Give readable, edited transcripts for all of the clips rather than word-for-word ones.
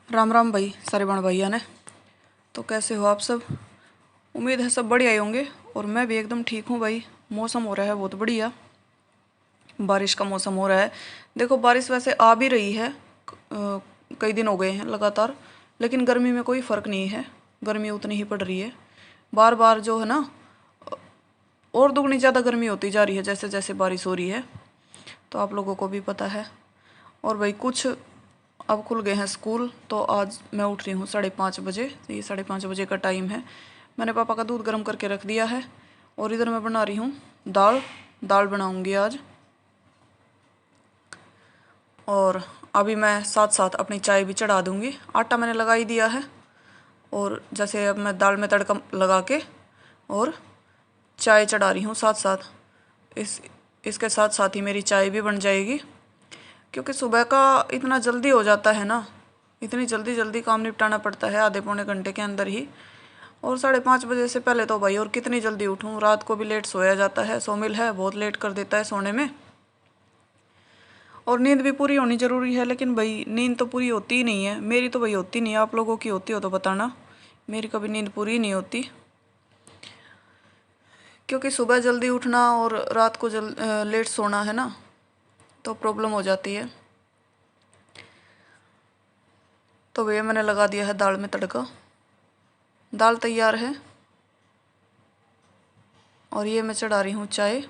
राम राम भाई, सारे बण भैया ने। तो कैसे हो आप सब? उम्मीद है सब बढ़िया ही होंगे। और मैं भी एकदम ठीक हूँ भाई। मौसम हो रहा है बहुत बढ़िया, बारिश का मौसम हो रहा है। देखो, बारिश वैसे आ भी रही है, कई दिन हो गए हैं लगातार, लेकिन गर्मी में कोई फ़र्क नहीं है। गर्मी उतनी ही पड़ रही है, बार बार जो है ना, और दुगनी ज़्यादा गर्मी होती जा रही है जैसे जैसे बारिश हो रही है। तो आप लोगों को भी पता है। और भाई कुछ अब खुल गए हैं स्कूल, तो आज मैं उठ रही हूँ 5:30 बजे। ये 5:30 बजे का टाइम है। मैंने पापा का दूध गर्म करके रख दिया है। और इधर मैं बना रही हूँ दाल। दाल बनाऊँगी आज। और अभी मैं साथ साथ अपनी चाय भी चढ़ा दूँगी। आटा मैंने लगा ही दिया है। और जैसे अब मैं दाल में तड़का लगा के और चाय चढ़ा रही हूँ साथ साथ। इसके साथ साथ ही मेरी चाय भी बन जाएगी, क्योंकि सुबह का इतना जल्दी हो जाता है ना, इतनी जल्दी जल्दी काम निपटाना पड़ता है आधे पौने घंटे के अंदर ही। और 5:30 बजे से पहले तो भाई और कितनी जल्दी उठूँ, रात को भी लेट सोया जाता है। सोमिल है बहुत लेट कर देता है सोने में। और नींद भी पूरी होनी ज़रूरी है, लेकिन भाई नींद तो पूरी होती ही नहीं है। मेरी तो भाई होती नहीं है, आप लोगों की होती हो तो बताना। मेरी कभी नींद पूरी नहीं होती, क्योंकि सुबह जल्दी उठना और रात को लेट सोना है ना, तो प्रॉब्लम हो जाती है। तो भैया मैंने लगा दिया है दाल में तड़का। दाल तैयार है। और ये मैं चढ़ा रही हूँ चाय।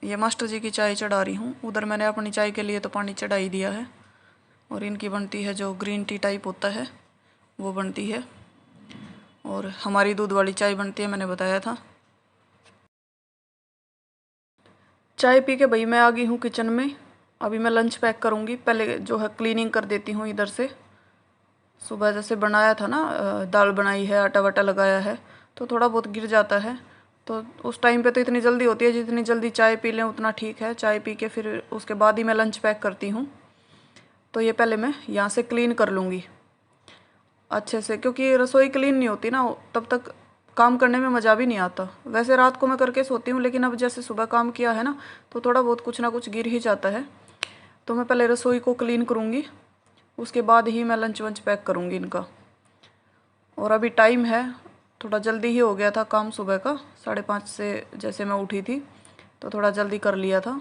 ये मास्टर जी की चाय चढ़ा रही हूँ। उधर मैंने अपनी चाय के लिए तो पानी चढ़ा ही दिया है। और इनकी बनती है जो ग्रीन टी टाइप होता है, वो बनती है। और हमारी दूध वाली चाय बनती है, मैंने बताया था। चाय पी के भाई मैं आ गई हूँ किचन में। अभी मैं लंच पैक करूँगी। पहले जो है क्लीनिंग कर देती हूँ इधर से। सुबह जैसे बनाया था ना, दाल बनाई है, आटा वाटा लगाया है, तो थोड़ा बहुत गिर जाता है। तो उस टाइम पे तो इतनी जल्दी होती है, जितनी जल्दी चाय पी लें उतना ठीक है। चाय पी के फिर उसके बाद ही मैं लंच पैक करती हूँ। तो ये पहले मैं यहाँ से क्लीन कर लूँगी अच्छे से, क्योंकि रसोई क्लीन नहीं होती ना तब तक काम करने में मज़ा भी नहीं आता। वैसे रात को मैं करके सोती हूँ, लेकिन अब जैसे सुबह काम किया है ना, तो थोड़ा बहुत कुछ ना कुछ गिर ही जाता है। तो मैं पहले रसोई को क्लीन करूँगी, उसके बाद ही मैं लंच वंच पैक करूँगी इनका। और अभी टाइम है, थोड़ा जल्दी ही हो गया था काम सुबह का। 5:30 से जैसे मैं उठी थी तो थोड़ा जल्दी कर लिया था।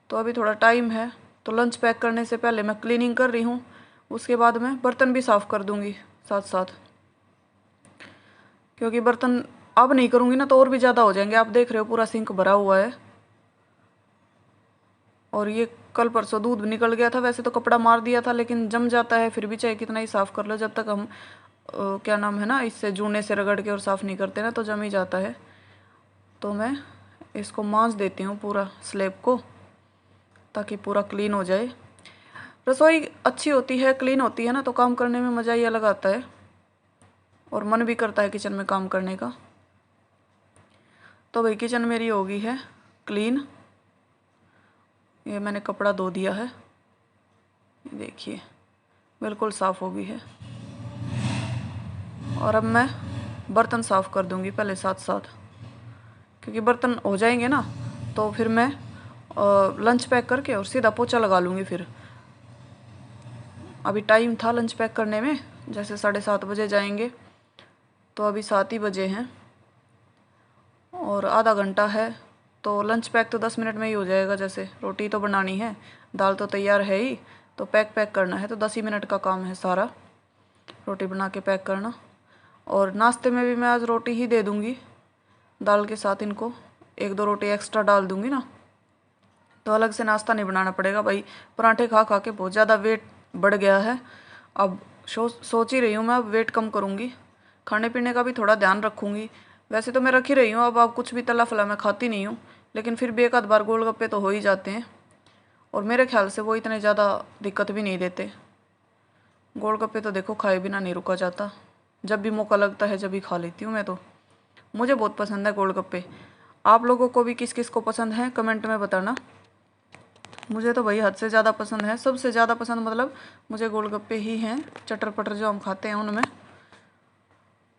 तो अभी थोड़ा टाइम है, तो लंच पैक करने से पहले मैं क्लीनिंग कर रही हूँ। उसके बाद मैं बर्तन भी साफ़ कर दूँगी साथ साथ, क्योंकि बर्तन अब नहीं करूँगी ना तो और भी ज़्यादा हो जाएंगे। आप देख रहे हो पूरा सिंक भरा हुआ है। और ये कल परसों दूध निकल गया था। वैसे तो कपड़ा मार दिया था, लेकिन जम जाता है फिर भी, चाहे कितना ही साफ़ कर लो, जब तक हम क्या नाम है ना, इससे जूने से रगड़ के और साफ़ नहीं करते ना, तो जम ही जाता है। तो मैं इसको मांज देती हूँ पूरा स्लैब को, ताकि पूरा क्लीन हो जाए। रसोई अच्छी होती है, क्लीन होती है ना, तो काम करने में मज़ा ही अलग आता है। और मन भी करता है किचन में काम करने का। तो भाई किचन मेरी हो गई है क्लीन। ये मैंने कपड़ा धो दिया है, देखिए बिल्कुल साफ़ हो गई है। और अब मैं बर्तन साफ़ कर दूंगी पहले साथ साथ, क्योंकि बर्तन हो जाएंगे ना तो फिर मैं लंच पैक करके और सीधा पोछा लगा लूँगी फिर। अभी टाइम था लंच पैक करने में, जैसे 7:30 बजे जाएंगे, तो अभी 7 ही बजे हैं और आधा घंटा है। तो लंच पैक तो 10 मिनट में ही हो जाएगा। जैसे रोटी तो बनानी है, दाल तो तैयार है ही, तो पैक करना है तो 10 ही मिनट का काम है सारा, रोटी बना के पैक करना। और नाश्ते में भी मैं आज रोटी ही दे दूँगी दाल के साथ। इनको 1-2 रोटी एक्स्ट्रा डाल दूँगी ना, तो अलग से नाश्ता नहीं बनाना पड़ेगा भाई। पराठे खा खा के बहुत ज़्यादा वेट बढ़ गया है। अब सोच ही रही हूँ मैं अब वेट कम करूँगी, खाने पीने का भी थोड़ा ध्यान रखूँगी। वैसे तो मैं रख ही रही हूँ, अब कुछ भी तला फला मैं खाती नहीं हूँ, लेकिन फिर भी एक आध बार गोलगप्पे तो हो ही जाते हैं। और मेरे ख्याल से वो इतने ज़्यादा दिक्कत भी नहीं देते। गोलगप्पे तो देखो खाए बिना नहीं रुका जाता, जब भी मौका लगता है जब भी खा लेती हूँ मैं तो। मुझे बहुत पसंद है गोलगप्पे। आप लोगों को भी किस किस को पसंद है कमेंट में बताना। मुझे तो भाई हद से ज़्यादा पसंद है, सबसे ज़्यादा पसंद मतलब मुझे गोलगप्पे ही हैं, चटर पटर जो हम खाते हैं उनमें।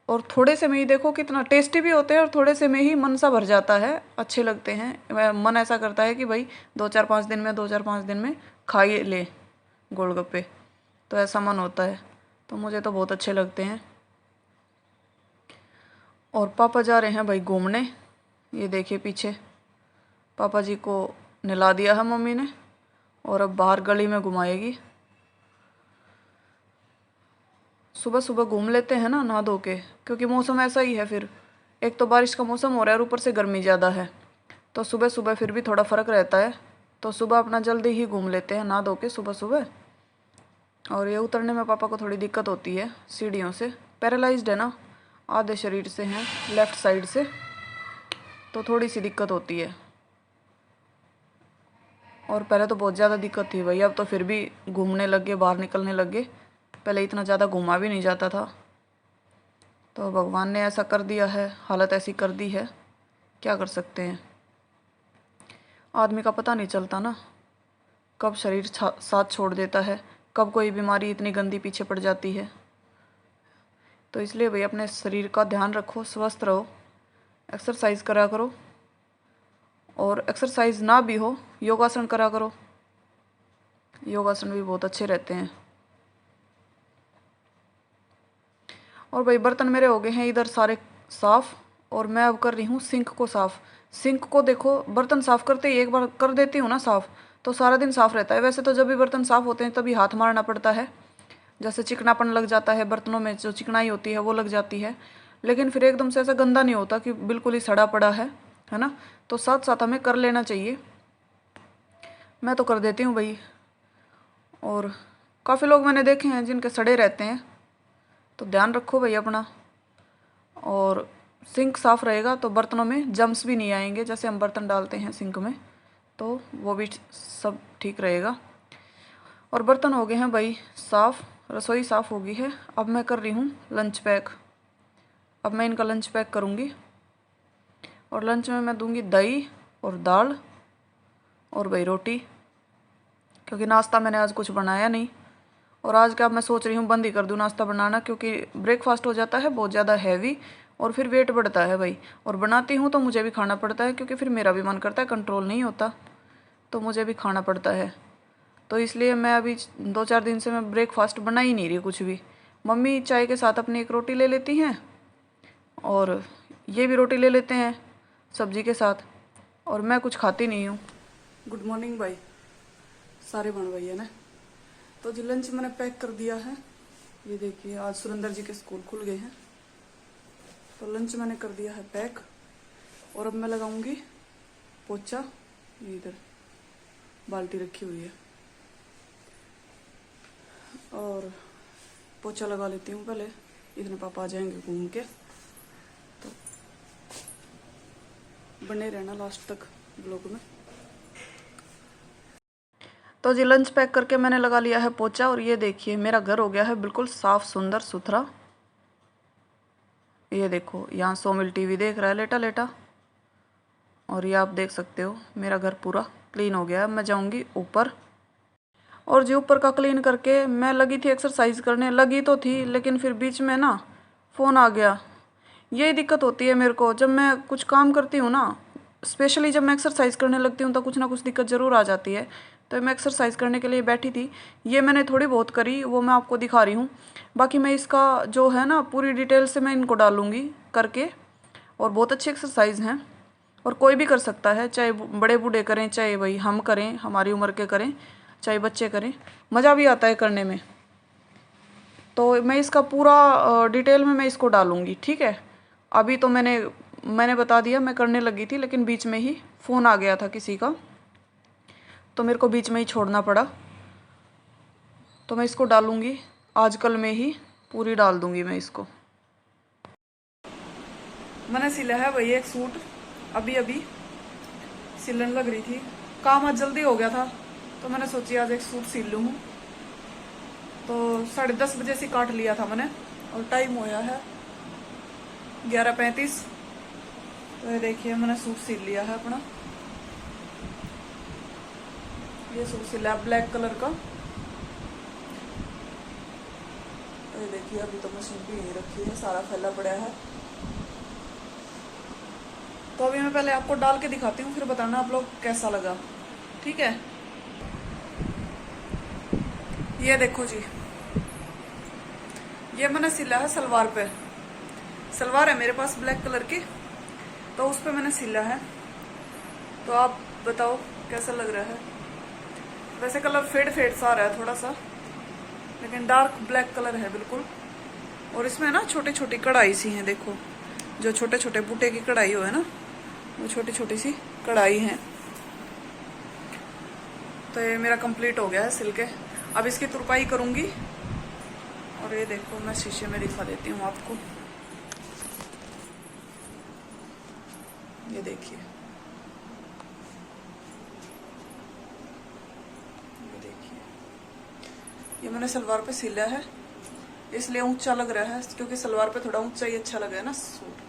और थोड़े से में ही देखो कितना टेस्टी भी होते हैं, और थोड़े से में ही मन सा भर जाता है, अच्छे लगते हैं। मन ऐसा करता है कि भाई 2-4-5 दिन में खा ही ले गोलगप्पे। तो ऐसा मन होता है। तो मुझे तो बहुत अच्छे लगते हैं। और पापा जा रहे हैं भाई घूमने। ये देखिए पीछे पापा जी को नहला दिया है मम्मी ने और अब बाहर गली में घुमाएगी। सुबह सुबह घूम लेते हैं ना नहा धो के, क्योंकि मौसम ऐसा ही है। फिर एक तो बारिश का मौसम हो रहा है और ऊपर से गर्मी ज़्यादा है, तो सुबह सुबह फिर भी थोड़ा फ़र्क रहता है। तो सुबह अपना जल्दी ही घूम लेते हैं नहा धो के सुबह सुबह। और ये उतरने में पापा को थोड़ी दिक्कत होती है सीढ़ियों से, पैरालाइज्ड है ना, आधे शरीर से हैं, लेफ़्ट साइड से, तो थोड़ी सी दिक्कत होती है। और पहले तो बहुत ज़्यादा दिक्कत थी भाई, अब तो फिर भी घूमने लग गए, बाहर निकलने लग गए। पहले इतना ज़्यादा घूमा भी नहीं जाता था। तो भगवान ने ऐसा कर दिया है, हालत ऐसी कर दी है, क्या कर सकते हैं। आदमी का पता नहीं चलता ना, कब शरीर साथ छोड़ देता है, कब कोई बीमारी इतनी गंदी पीछे पड़ जाती है। तो इसलिए भाई अपने शरीर का ध्यान रखो, स्वस्थ रहो, एक्सरसाइज करा करो। और एक्सरसाइज ना भी हो, योगासन करा करो, योगासन भी बहुत अच्छे रहते हैं। और भाई बर्तन मेरे हो गए हैं इधर सारे साफ़, और मैं अब कर रही हूँ सिंक को साफ़। सिंक को देखो, बर्तन साफ़ करते ही एक बार कर देती हूँ ना साफ़, तो सारा दिन साफ़ रहता है। वैसे तो जब भी बर्तन साफ़ होते हैं तभी हाथ मारना पड़ता है, जैसे चिकनापन लग जाता है बर्तनों में, जो चिकनाई होती है वो लग जाती है। लेकिन फिर एकदम से ऐसा गंदा नहीं होता कि बिल्कुल ही सड़ा पड़ा है ना। तो साथ साथ हमें कर लेना चाहिए। मैं तो कर देती हूँ भाई। और काफ़ी लोग मैंने देखे हैं जिनके सड़े रहते हैं, तो ध्यान रखो भाई अपना। और सिंक साफ़ रहेगा तो बर्तनों में जम्स भी नहीं आएंगे, जैसे हम बर्तन डालते हैं सिंक में, तो वो भी सब ठीक रहेगा। और बर्तन हो गए हैं भाई साफ़, रसोई साफ़ हो गई है। अब मैं कर रही हूँ लंच पैक। अब मैं इनका लंच पैक करूँगी। और लंच में मैं दूँगी दही और दाल और भाई रोटी, क्योंकि नाश्ता मैंने आज कुछ बनाया नहीं। और आज क्या मैं सोच रही हूँ बंद ही कर दूँ नाश्ता बनाना, क्योंकि ब्रेकफास्ट हो जाता है बहुत ज़्यादा हैवी और फिर वेट बढ़ता है भाई। और बनाती हूँ तो मुझे भी खाना पड़ता है, क्योंकि फिर मेरा भी मन करता है, कंट्रोल नहीं होता, तो मुझे भी खाना पड़ता है। तो इसलिए मैं अभी 2-4 दिन से मैं ब्रेकफास्ट बना ही नहीं रही कुछ भी। मम्मी चाय के साथ अपनी एक रोटी ले लेती हैं और ये भी रोटी ले लेते हैं सब्जी के साथ, और मैं कुछ खाती नहीं हूँ। गुड मॉर्निंग भाई, सारे बन भैया ने तो जी लंच मैंने पैक कर दिया है। ये देखिए आज सुरेंद्र जी के स्कूल खुल गए हैं, तो लंच मैंने कर दिया है पैक। और अब मैं लगाऊंगी पोछा। ये इधर बाल्टी रखी हुई है, और पोछा लगा लेती हूँ पहले, इतने पापा आ जाएंगे घूम के। तो बने रहना लास्ट तक ब्लॉग में। तो जी लंच पैक करके मैंने लगा लिया है पोछा, और ये देखिए मेरा घर हो गया है बिल्कुल साफ़ सुंदर सुथरा। ये देखो यहाँ सोमिल टीवी देख रहा है लेटा लेटा, और ये आप देख सकते हो मेरा घर पूरा क्लीन हो गया है। मैं जाऊँगी ऊपर, और जो ऊपर का क्लीन करके मैं लगी थी एक्सरसाइज करने, लगी तो थी लेकिन फिर बीच में ना फ़ोन आ गया। यही दिक्कत होती है मेरे को जब मैं कुछ काम करती हूँ ना, स्पेशली जब मैं एक्सरसाइज करने लगती हूँ तो कुछ ना कुछ दिक्कत ज़रूर आ जाती है। तो मैं एक्सरसाइज करने के लिए बैठी थी, ये मैंने थोड़ी बहुत करी, वो मैं आपको दिखा रही हूँ। बाकी मैं इसका जो है ना पूरी डिटेल से मैं इनको डालूँगी करके, और बहुत अच्छी एक्सरसाइज हैं और कोई भी कर सकता है, चाहे बड़े बूढ़े करें, चाहे भाई हम करें, हमारी उम्र के करें, चाहे बच्चे करें, मज़ा भी आता है करने में। तो मैं इसका पूरा डिटेल में मैं इसको डालूँगी, ठीक है। अभी तो मैंने बता दिया, मैं करने लगी थी, लेकिन बीच में ही फ़ोन आ गया था किसी का, तो मेरे को बीच में ही छोड़ना पड़ा। तो मैं इसको डालूँगी आजकल में ही, पूरी डाल दूँगी मैं इसको। मैंने सिला है वही एक सूट, अभी सिलन लग रही थी, काम आज जल्दी हो गया था, तो मैंने सोची आज एक सूट सिल लूँ। तो 10:30 बजे से काट लिया था मैंने, और टाइम होया है 11:35। तो ये देखिए मैंने सूट सिल लिया है अपना। ये सूट सिला है ब्लैक कलर का। तो ये देखिए अभी तो मशीन भी यहीं रखी है, सारा फैला पड़ा है। तो अभी मैं पहले आपको डाल के दिखाती हूँ, फिर बताना आप लोग कैसा लगा, ठीक है। ये देखो जी ये मैंने सिला है सलवार पे। सलवार है मेरे पास ब्लैक कलर की, तो उस पे मैंने सिला है। तो आप बताओ कैसा लग रहा है। वैसे कलर फेड फेड सा आ रहा है थोड़ा सा, लेकिन डार्क ब्लैक कलर है बिल्कुल। और इसमें ना छोटी छोटी कढ़ाई सी है, देखो जो छोटे छोटे बूटे की कढ़ाई हो है ना, वो छोटी छोटी सी कढ़ाई है। तो ये मेरा कंप्लीट हो गया है सिल के। अब इसकी तुरपाई करूंगी। और ये देखो मैं शीशे में दिखा देती हूँ आपको, ये देखिए, ये देखिए, ये मैंने सलवार पे सिला है, इसलिए ऊंचा लग रहा है क्योंकि सलवार पे थोड़ा ऊंचा ही अच्छा लगा है ना सूट।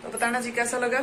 तो बताना जी कैसा लगा।